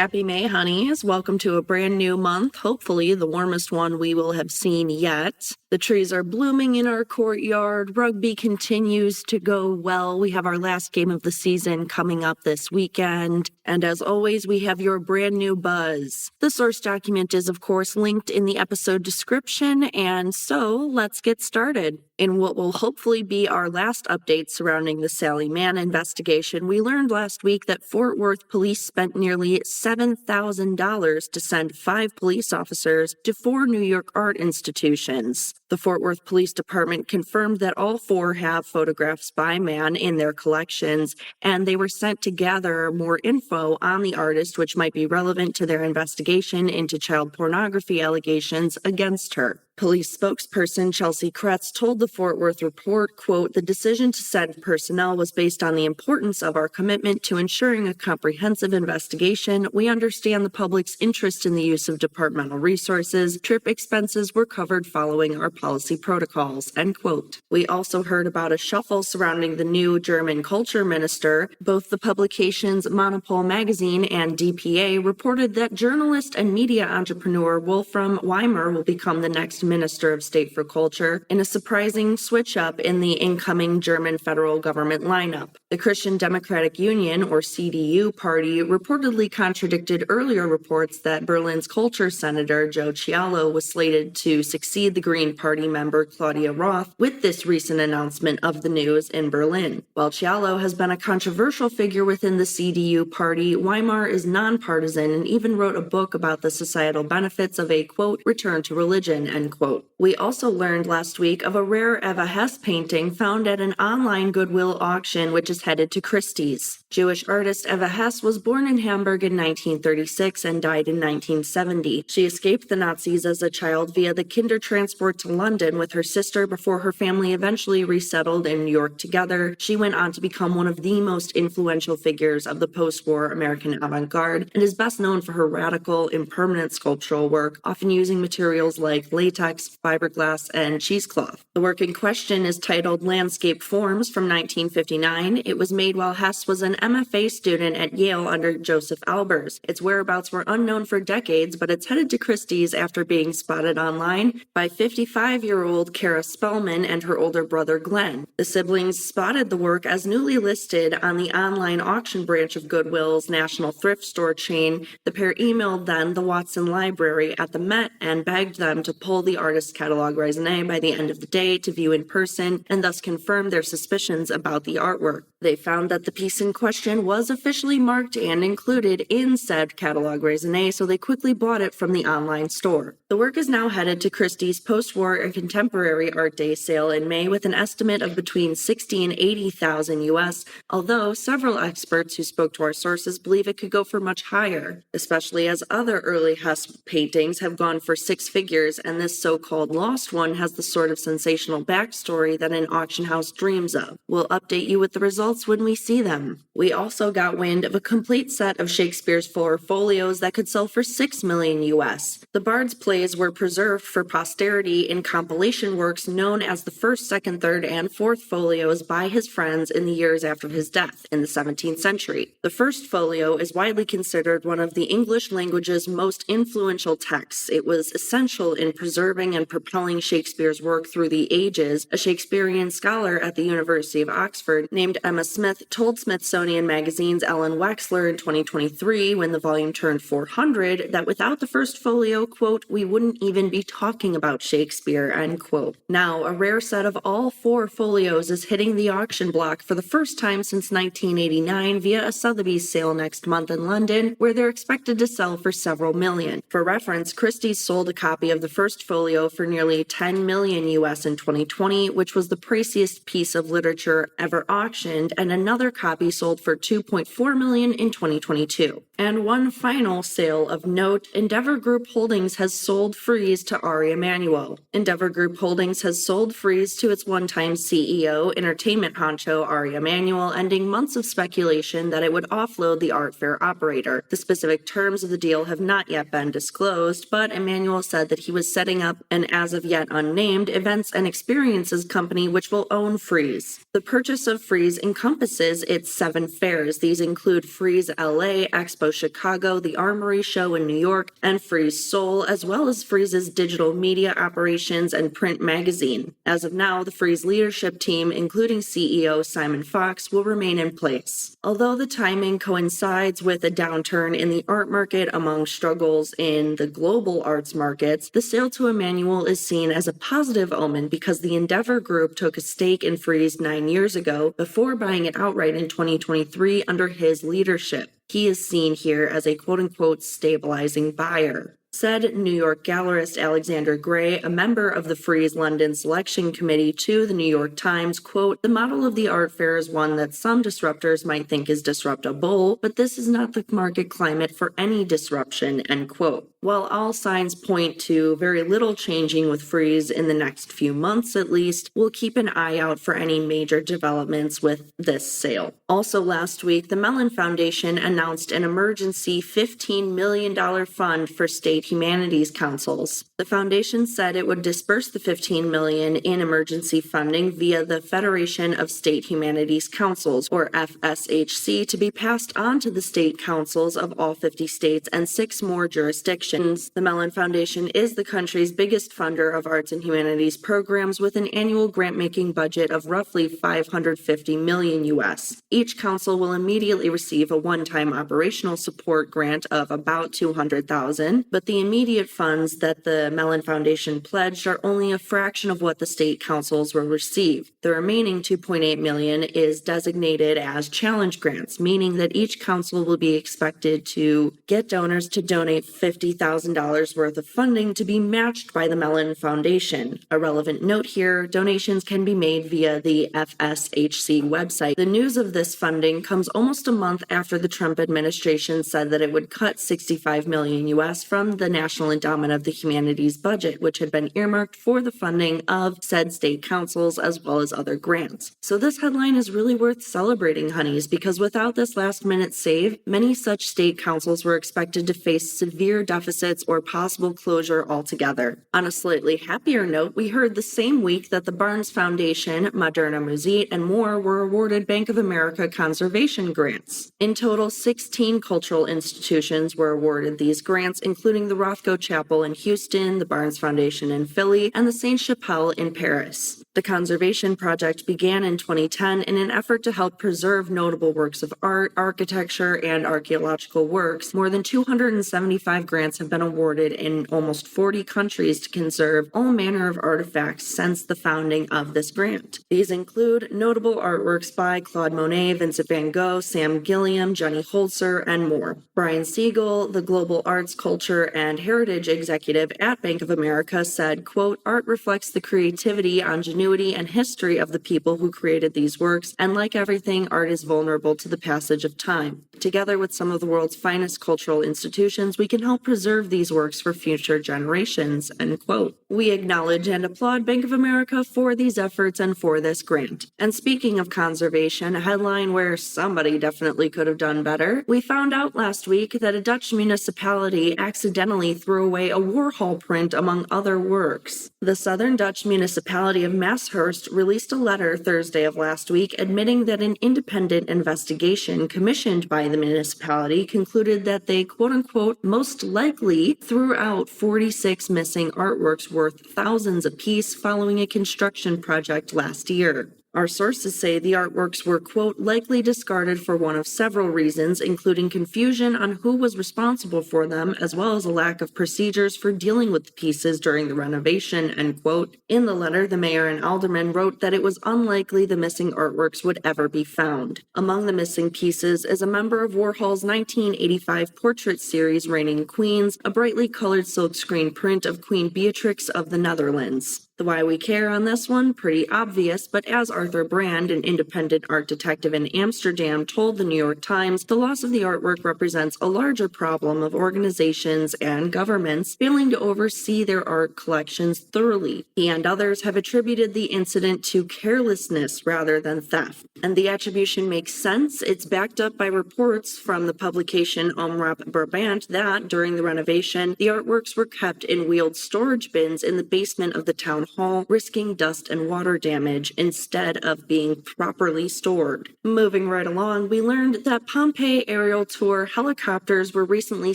Happy May, honeys. Welcome to a brand new month, hopefully the warmest one we will have seen yet. The trees are blooming in our courtyard. Rugby continues to go well. We have our last game of the season coming up this weekend. And as always, we have your brand new buzz. The source document is, of course, linked in the episode description. And so let's get started. In what will hopefully be our last update surrounding the Sally Mann investigation, we learned last week that Fort Worth police spent nearly $7,000 to send 5 police officers to 4 New York art institutions. The Fort Worth Police Department confirmed that all 4 have photographs by Mann in their collections, and they were sent to gather more info on the artist, which might be relevant to their investigation into child pornography allegations against her. Police spokesperson Chelsea Kretz told the Fort Worth Report, quote, "The decision to send personnel was based on the importance of our commitment to ensuring a comprehensive investigation. We understand the public's interest in the use of departmental resources. Trip expenses were covered following our policy protocols," end quote. We also heard about a shuffle surrounding the new German culture minister. Both the publications Monopol magazine and DPA reported that journalist and media entrepreneur Wolfram Weimer will become the next Minister of State for Culture in a surprising switch-up in the incoming German federal government lineup. The Christian Democratic Union, or CDU, party reportedly contradicted earlier reports that Berlin's culture senator Joe Cialo was slated to succeed the Green Party member Claudia Roth with this recent announcement of the news in Berlin. While Cialo has been a controversial figure within the CDU party, Weimar is nonpartisan and even wrote a book about the societal benefits of a, quote, return to religion, end quote. We also learned last week of a rare Eva Hesse painting found at an online Goodwill auction, which is headed to Christie's. Jewish artist Eva Hesse was born in Hamburg in 1936 and died in 1970. She escaped the Nazis as a child via the Kindertransport to London with her sister before her family eventually resettled in New York together. She went on to become one of the most influential figures of the post-war American avant-garde and is best known for her radical, impermanent sculptural work, often using materials like latex, fiberglass, and cheesecloth. The work in question is titled Landscape Forms from 1959. It was made while Hesse was an MFA student at Yale under Joseph Albers. Its whereabouts were unknown for decades, but it's headed to Christie's after being spotted online by 55-year-old Kara Spellman and her older brother Glenn. The siblings spotted the work as newly listed on the online auction branch of Goodwill's national thrift store chain. The pair emailed then the Watson Library at the Met and begged them to pull the artist's catalog raisonné by the end of the day to view in person and thus confirm their suspicions about the artwork. They found that the piece in question was officially marked and included in said catalog raisonné, so they quickly bought it from the online store. The work is now headed to Christie's post-war and contemporary art day sale in May with an estimate of between $60,000 and $80,000 US, although several experts who spoke to our sources believe it could go for much higher, especially as other early Hesse paintings have gone for 6 figures, and this so-called lost one has the sort of sensational backstory that an auction house dreams of. We'll update you with the results when we see them. We also got wind of a complete set of Shakespeare's 4 folios that could sell for $6 million US. The Bard's plays were preserved for posterity in compilation works known as the first, second, third, and fourth folios by his friends in the years after his death in the 17th century. The first folio is widely considered one of the English language's most influential texts. It was essential in preserving and propelling Shakespeare's work through the ages. A Shakespearean scholar at the University of Oxford named Emma Smith told Smithsonian Magazine's Ellen Wexler in 2023, when the volume turned 400, that without the first folio, quote, we wouldn't even be talking about Shakespeare, end quote. Now, a rare set of all 4 folios is hitting the auction block for the first time since 1989 via a Sotheby's sale next month in London, where they're expected to sell for several million. For reference, Christie's sold a copy of the first folio for nearly $10 million US in 2020, which was the priciest piece of literature ever auctioned, and another copy sold for $2.4 million in 2022. And one final sale of note, Endeavor Group Holdings has sold Frieze to Ari Emanuel. Endeavor Group Holdings has sold Frieze to its one-time CEO, entertainment honcho Ari Emanuel, ending months of speculation that it would offload the art fair operator. The specific terms of the deal have not yet been disclosed, but Emanuel said that he was setting up an as-of-yet unnamed events and experiences company which will own Frieze. The purchase of Frieze encompasses encompasses its 7 fairs. These include Frieze LA, Expo Chicago, the Armory Show in New York, and Frieze Seoul, as well as Frieze's digital media operations and print magazine. As of now, the Frieze leadership team, including CEO Simon Fox, will remain in place. Although the timing coincides with a downturn in the art market among struggles in the global arts markets, the sale to Emmanuel is seen as a positive omen because the Endeavor Group took a stake in Frieze 9 years ago before buying it outright in 2023 under his leadership. He is seen here as a quote-unquote stabilizing buyer. Said New York gallerist Alexander Gray, a member of the Frieze London Selection Committee, to the New York Times, quote, "The model of the art fair is one that some disruptors might think is disruptable, but this is not the market climate for any disruption," end quote. While all signs point to very little changing with Frieze in the next few months at least, we'll keep an eye out for any major developments with this sale. Also last week, the Mellon Foundation announced an emergency $15 million fund for state humanities councils. The foundation said it would disperse the $15 million in emergency funding via the Federation of State Humanities Councils, or FSHC, to be passed on to the state councils of all 50 states and 6 more jurisdictions. The Mellon Foundation is the country's biggest funder of arts and humanities programs, with an annual grant-making budget of roughly $550 million US. Each council will immediately receive a one-time operational support grant of about $200,000, but the immediate funds that the Mellon Foundation pledged are only a fraction of what the state councils will receive. The remaining $2.8 million is designated as challenge grants, meaning that each council will be expected to get donors to donate $50,000 worth of funding to be matched by the Mellon Foundation. A relevant note here, donations can be made via the FSHC website. The news of this funding comes almost a month after the Trump administration said that it would cut $65 million US from the National Endowment of the Humanities budget, which had been earmarked for the funding of said state councils as well as other grants. So this headline is really worth celebrating, honeys, because without this last-minute save, many such state councils were expected to face severe deficits or possible closure altogether. On a slightly happier note, we heard the same week that the Barnes Foundation, Moderna Museet, and more were awarded Bank of America conservation grants. In total, 16 cultural institutions were awarded these grants, including the Rothko Chapel in Houston, the Barnes Foundation in Philly, and the Sainte-Chapelle in Paris. The conservation project began in 2010 in an effort to help preserve notable works of art, architecture, and archaeological works. More than 275 grants have been awarded in almost 40 countries to conserve all manner of artifacts since the founding of this grant. These include notable artworks by Claude Monet, Vincent van Gogh, Sam Gilliam, Johnny Holzer, and more. Brian Siegel, the Global Arts, Culture, and Heritage Executive at Bank of America, said, quote, "Art reflects the creativity, ingenuity, and history of the people who created these works, and like everything, art is vulnerable to the passage of time. Together with some of the world's finest cultural institutions, we can help preserve these works for future generations," end quote. We acknowledge and applaud Bank of America for these efforts and for this grant. And speaking of conservation, a headline where somebody definitely could have done better, we found out last week that a Dutch municipality accidentally threw away a Warhol print among other works. The southern Dutch municipality of Maashurst released a letter Thursday of last week admitting that an independent investigation commissioned by the municipality concluded that they, quote-unquote, most likely threw out 46 missing artworks worth thousands apiece following a construction project last year. Our sources say the artworks were, quote, likely discarded for one of several reasons, including confusion on who was responsible for them, as well as a lack of procedures for dealing with the pieces during the renovation, end quote. In the letter, the mayor and alderman wrote that it was unlikely the missing artworks would ever be found. Among the missing pieces is a member of Warhol's 1985 portrait series, Reigning Queens, a brightly colored silkscreen print of Queen Beatrix of the Netherlands. The why we care on this one, pretty obvious, but as Arthur Brand, an independent art detective in Amsterdam, told the New York Times, the loss of the artwork represents a larger problem of organizations and governments failing to oversee their art collections thoroughly. He and others have attributed the incident to carelessness rather than theft. And the attribution makes sense. It's backed up by reports from the publication Omroep Brabant that, during the renovation, the artworks were kept in wheeled storage bins in the basement of the town's town hall, risking dust and water damage instead of being properly stored. Moving right along, we learned that Pompeii aerial tour helicopters were recently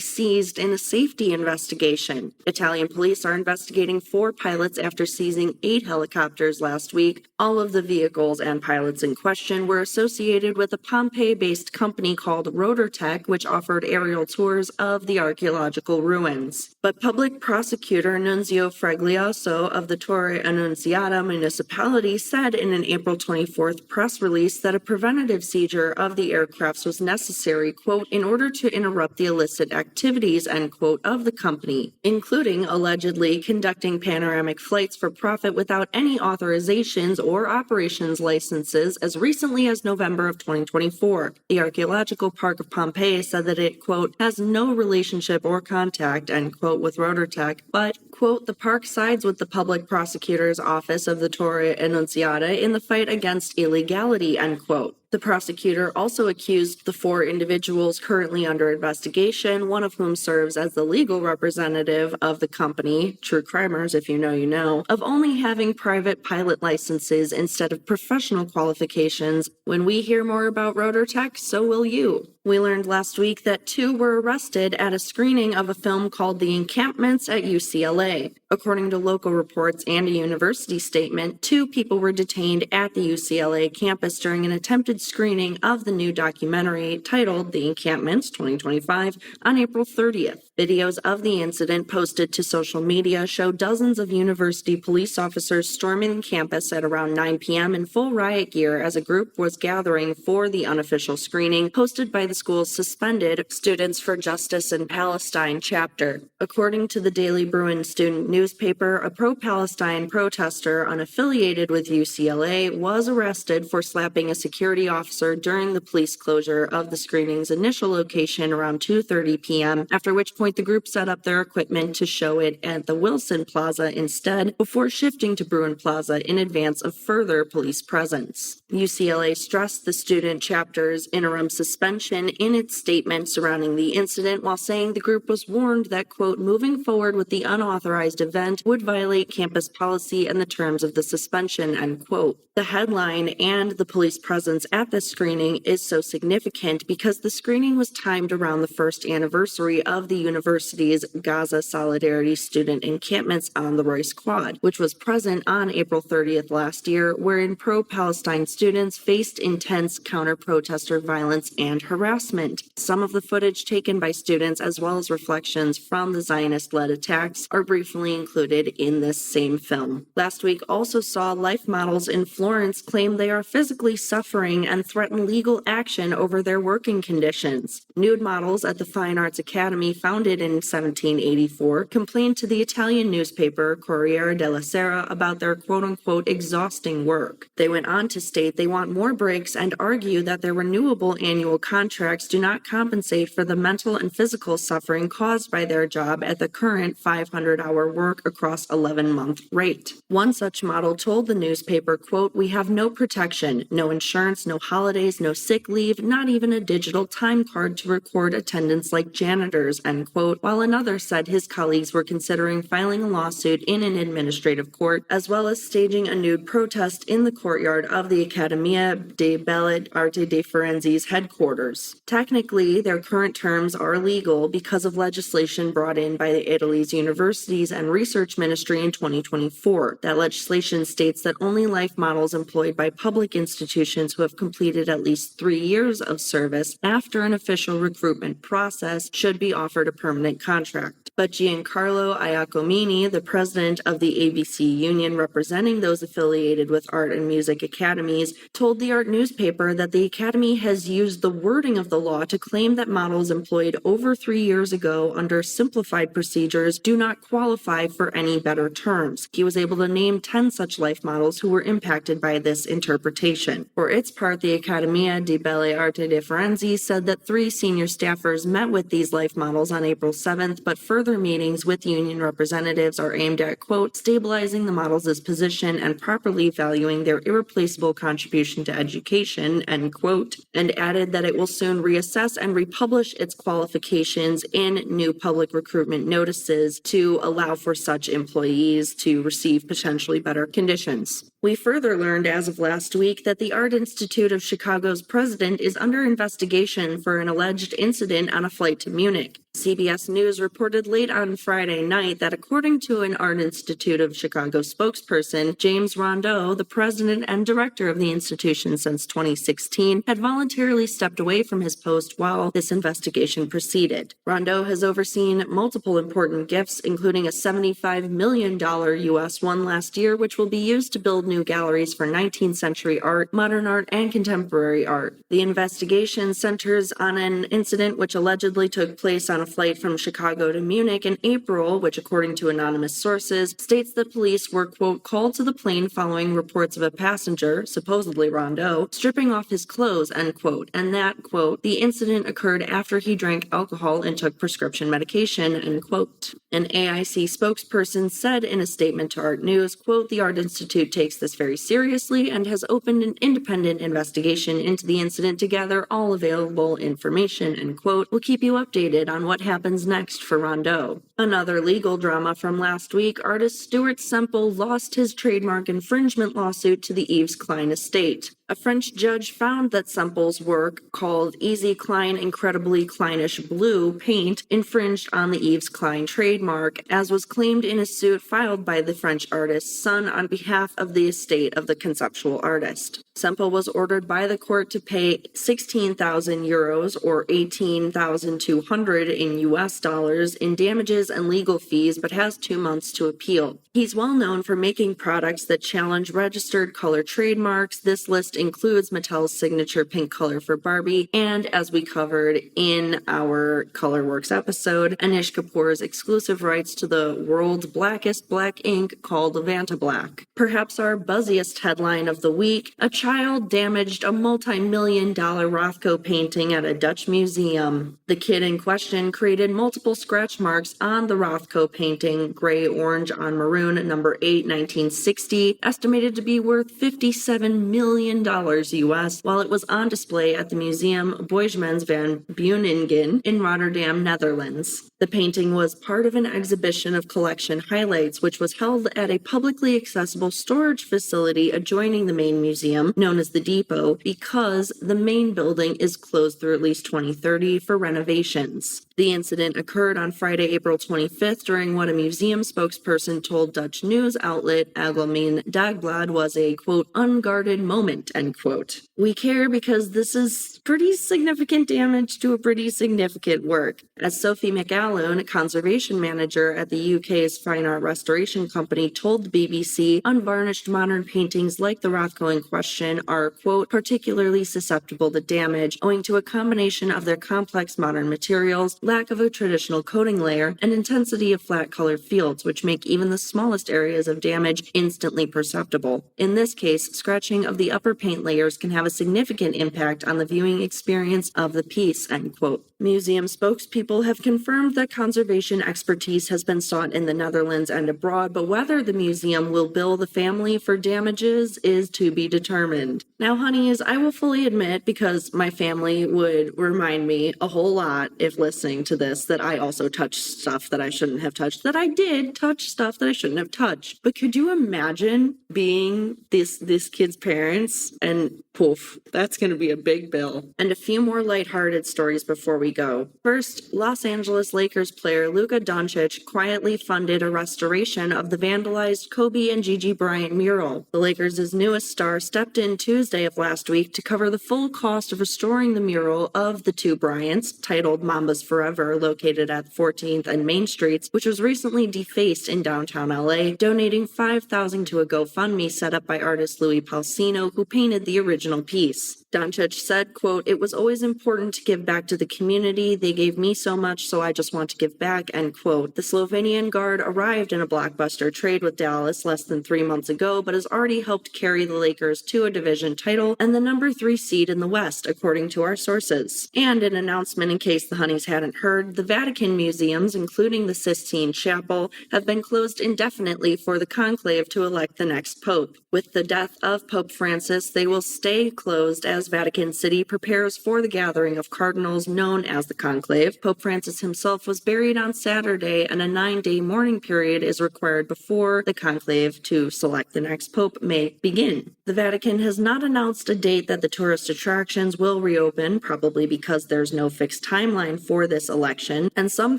seized in a safety investigation. Italian police are investigating 4 pilots after seizing 8 helicopters last week. All of the vehicles and pilots in question were associated with a Pompeii-based company called Rothko, which offered aerial tours of the archaeological ruins. But public prosecutor Nunzio Fraglioso of the Torre Annunziata municipality said in an April 24th press release that a preventative seizure of the aircrafts was necessary, quote, in order to interrupt the illicit activities, end quote, of the company, including allegedly conducting panoramic flights for profit without any authorizations or operations licenses as recently as November of 2024. The Archaeological Park of Pompeii said that it, quote, has no relationship or contact, end quote, with Rothko, but, quote, the park sides with the public prosecutor's office of the Torre Annunziata in the fight against illegality, end quote. The prosecutor also accused the 4 individuals currently under investigation, one of whom serves as the legal representative of the company, True Crimers, if you know, you know, of only having private pilot licenses instead of professional qualifications. When we hear more about Rothko, so will you. We learned last week that 2 were arrested at a screening of a film called The Encampments at UCLA. According to local reports and a university statement, 2 people were detained at the UCLA campus during an attempted screening of the new documentary titled The Encampments 2025 on April 30th. Videos of the incident posted to social media show dozens of university police officers storming the campus at around 9 p.m. in full riot gear as a group was gathering for the unofficial screening hosted by the school's suspended Students for Justice in Palestine chapter. According to the Daily Bruin student newspaper, a pro-Palestine protester unaffiliated with UCLA was arrested for slapping a security officer during the police closure of the screening's initial location around 2:30 p.m., after which point the group set up their equipment to show it at the Wilson Plaza instead, before shifting to Bruin Plaza in advance of further police presence. UCLA stressed the student chapter's interim suspension in its statement surrounding the incident, while saying the group was warned that, quote, moving forward with the unauthorized event would violate campus policy and the terms of the suspension, end quote. The headline and the police presence at the screening is so significant because the screening was timed around the first anniversary of the university's Gaza Solidarity student encampments on the Royce Quad, which was present on April 30th last year, wherein pro-Palestine students faced intense counter-protester violence and harassment. Some of the footage taken by students, as well as reflections from the Zionist-led attacks, are briefly included in this same film. Last week also saw life models in Florence claim they are physically suffering and threaten legal action over their working conditions. Nude models at the Fine Arts Academy, founded in 1784, complained to the Italian newspaper Corriere della Sera about their quote-unquote exhausting work. They went on to state they want more breaks and argue that their renewable annual contracts do not compensate for the mental and physical suffering caused by their job at the current 500-hour work across 11-month rate. One such model told the newspaper, quote, we have no protection, no insurance, no holidays, no sick leave, not even a digital time card to record attendance like janitors, end quote, while another said his colleagues were considering filing a lawsuit in an administrative court, as well as staging a nude protest in the courtyard of the Accademia delle Belle Arti dei Firenze's headquarters. Technically, their current terms are legal because of legislation brought in by Italy's Universities and Research Ministry in 2024. That legislation states that only life models employed by public institutions who have completed at least 3 years of service after an official recruitment process should be offered a permanent contract. But Giancarlo Iacomini, the president of the ABC union representing those affiliated with art and music academies, told the art newspaper that the academy has used the wording of the law to claim that models employed over 3 years ago under simplified procedures do not qualify for any better terms. He was able to name 10 such life models who were impacted by this interpretation. For its part, the Accademia di Belle Arti dei Firenze said that 3 senior staffers met with these life models on April 7th, but further meetings with union representatives are aimed at, quote, stabilizing the models' position and properly valuing their irreplaceable contribution to education, end quote, and added that it will soon soon reassess and republish its qualifications in new public recruitment notices to allow for such employees to receive potentially better conditions. We further learned as of last week that the Art Institute of Chicago's president is under investigation for an alleged incident on a flight to Munich. CBS News reported late on Friday night that according to an Art Institute of Chicago spokesperson, James Rondeau, the president and director of the institution since 2016, had voluntarily stepped away from his post while this investigation proceeded. Rondeau has overseen multiple important gifts, including a $75 million U.S. one last year, which will be used to build new galleries for 19th century art, modern art, and contemporary art. The investigation centers on an incident which allegedly took place on a flight from Chicago to Munich in April, which, according to anonymous sources, states that police were, quote, called to the plane following reports of a passenger, supposedly Rondeau, stripping off his clothes, end quote, and that, quote, the incident occurred after he drank alcohol and took prescription medication, end quote. An AIC spokesperson said in a statement to Art News, quote, the Art Institute takes this very seriously and has opened an independent investigation into the incident to gather all available information, end quote. We'll keep you updated on what happens next for Rondeau. Another legal drama from last week, artist Stuart Semple lost his trademark infringement lawsuit to the Yves Klein estate. A French judge found that Semple's work, called Easy Klein Incredibly Kleinish Blue paint, infringed on the Yves Klein trademark, as was claimed in a suit filed by the French artist's son on behalf of the estate of the conceptual artist. Semple was ordered by the court to pay 16,000 euros or 18,200 in US dollars in damages and legal fees, but has 2 months to appeal. He's well known for making products that challenge registered color trademarks. This list includes Mattel's signature pink color for Barbie, and as we covered in our Colorworks episode, Anish Kapoor's exclusive rights to the world's blackest black ink called Vanta Black. Perhaps our buzziest headline of the week, a child damaged a multi-million-dollar Rothko painting at a Dutch museum. The kid in question created multiple scratch marks on the Rothko painting, gray, orange on maroon, number 8, 1960, estimated to be worth $57 million US, while it was on display at the Museum Boijmans van Beuningen in Rotterdam, Netherlands. The painting was part of an exhibition of collection highlights, which was held at a publicly accessible storage facility adjoining the main museum, known as the Depot, because the main building is closed through at least 2030 for renovations. The incident occurred on Friday, April 25th, during what a museum spokesperson told Dutch news outlet Algemeen Dagblad was a, quote, unguarded moment, end quote. We care because this is pretty significant damage to a pretty significant work. As Sophie McAlloon, conservation manager at the UK's fine art restoration company, told the BBC, unvarnished modern paintings like the Rothko in question are, quote, particularly susceptible to damage owing to a combination of their complex modern materials, lack of a traditional coating layer, and intensity of flat color fields, which make even the smallest areas of damage instantly perceptible. In this case, scratching of the upper paint layers can have a significant impact on the viewing experience of the piece, end quote. Museum spokespeople have confirmed that conservation expertise has been sought in the Netherlands and abroad, but whether the museum will bill the family for damages is to be determined. Now, honeys, I will fully admit, because my family would remind me a whole lot if listening to this, that I also touched stuff that I shouldn't have touched, that I did touch stuff that I shouldn't have touched. But could you imagine being this kid's parents and poof, that's going to be a big bill. And a few more lighthearted stories before we go. First, Los Angeles Lakers player Luka Doncic quietly funded a restoration of the vandalized Kobe and Gigi Bryant mural. The Lakers' newest star stepped in Tuesday of last week to cover the full cost of restoring the mural of the two Bryants, titled Mambas Forever, located at 14th and Main Streets, which was recently defaced in downtown LA, donating $5,000 to a GoFundMe set up by artist Louis Palsino, who painted the original piece. Doncic said, quote, "It was always important to give back to the community. They gave me so much, so I just want to give back," end quote. The Slovenian guard arrived in a blockbuster trade with Dallas less than 3 months ago, but has already helped carry the Lakers to a division title and the number 3 seed in the West, according to our sources. And an announcement in case the Honeys hadn't heard, the Vatican museums, including the Sistine Chapel, have been closed indefinitely for the conclave to elect the next pope. With the death of Pope Francis, they will stay closed as Vatican City prepares for the gathering of cardinals known as the conclave. Pope Francis himself was buried on Saturday, and a 9-day mourning period is required before the conclave to select the next pope may begin. The Vatican has not announced a date that the tourist attractions will reopen, probably because there's no fixed timeline for this election, and some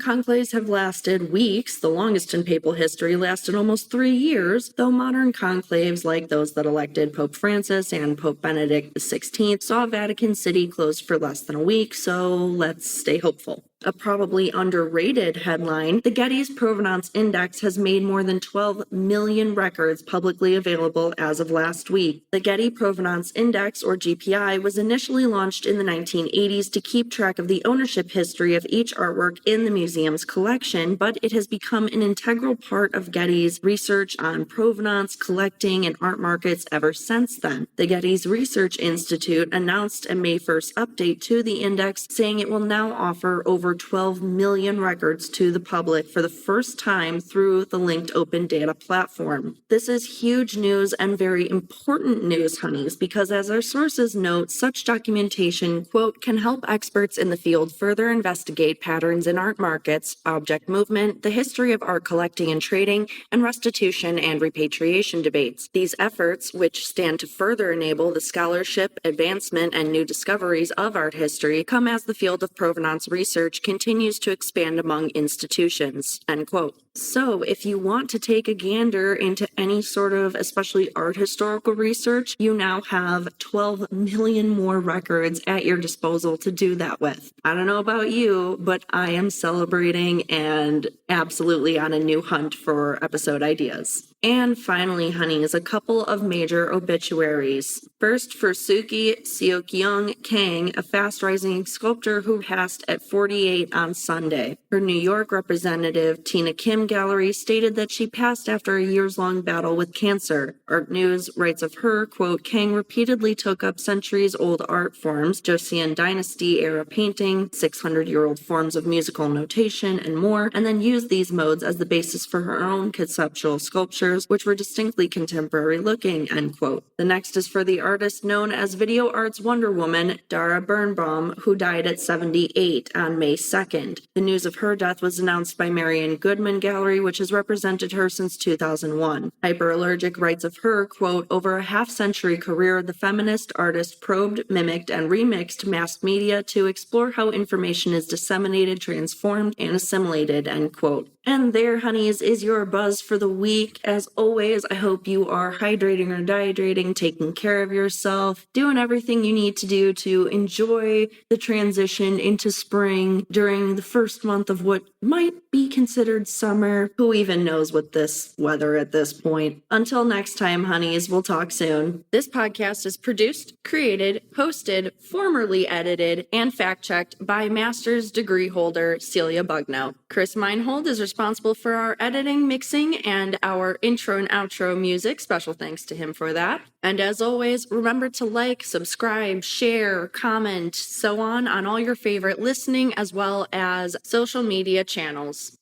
conclaves have lasted weeks. The longest in papal history lasted almost 3 years, though modern conclaves like those that elected Pope Francis and Pope Benedict XVI saw Vatican City closed for less than a week, so let's stay hopeful. A probably underrated headline, the Getty's Provenance Index has made more than 12 million records publicly available as of last week. The Getty Provenance Index, or GPI, was initially launched in the 1980s to keep track of the ownership history of each artwork in the museum's collection, but it has become an integral part of Getty's research on provenance, collecting, and art markets ever since then. The Getty's Research Institute announced a May 1st update to the index, saying it will now offer over 12 million records to the public for the first time through the linked open data platform. This is huge news and very important news, honeys, because as our sources note, such documentation, quote, can help experts in the field further investigate patterns in art markets, object movement, the history of art collecting and trading, and restitution and repatriation debates. These efforts, which stand to further enable the scholarship, advancement, and new discoveries of art history, come as the field of provenance research continues to expand among institutions, end quote. So if you want to take a gander into any sort of especially art historical research, you now have 12 million more records at your disposal to do that with. I don't know about you, but I am celebrating and absolutely on a new hunt for episode ideas. And finally, honeys, a couple of major obituaries. First, for Suki Seokyoung Kang, a fast-rising sculptor who passed at 48 on Sunday. Her New York representative, Tina Kim Gallery, stated that she passed after a years-long battle with cancer. Art News writes of her, quote, Kang repeatedly took up centuries-old art forms, Joseon Dynasty-era painting, 600-year-old forms of musical notation, and more, and then used these modes as the basis for her own conceptual sculpture, which were distinctly contemporary-looking, end quote. The next is for the artist known as Video Art's Wonder Woman, Dara Birnbaum, who died at 78 on May 2nd. The news of her death was announced by Marion Goodman Gallery, which has represented her since 2001. Hyperallergic writes of her, quote, over a half-century career, the feminist artist probed, mimicked, and remixed mass media to explore how information is disseminated, transformed, and assimilated, end quote. And there, honeys, is your buzz for the week. As always, I hope you are hydrating or dehydrating, taking care of yourself, doing everything you need to do to enjoy the transition into spring during the first month of what might be considered summer. Who even knows with this weather at this point? Until next time, honeys, we'll talk soon. This podcast is produced, created, hosted, formerly edited, and fact-checked by master's degree holder Celia Bugno. Chris Meinhold is responsible for our editing, mixing, and our intro and outro music. Special thanks to him for that. And as always, remember to like, subscribe, share, comment, so on all your favorite listening as well as social media channels.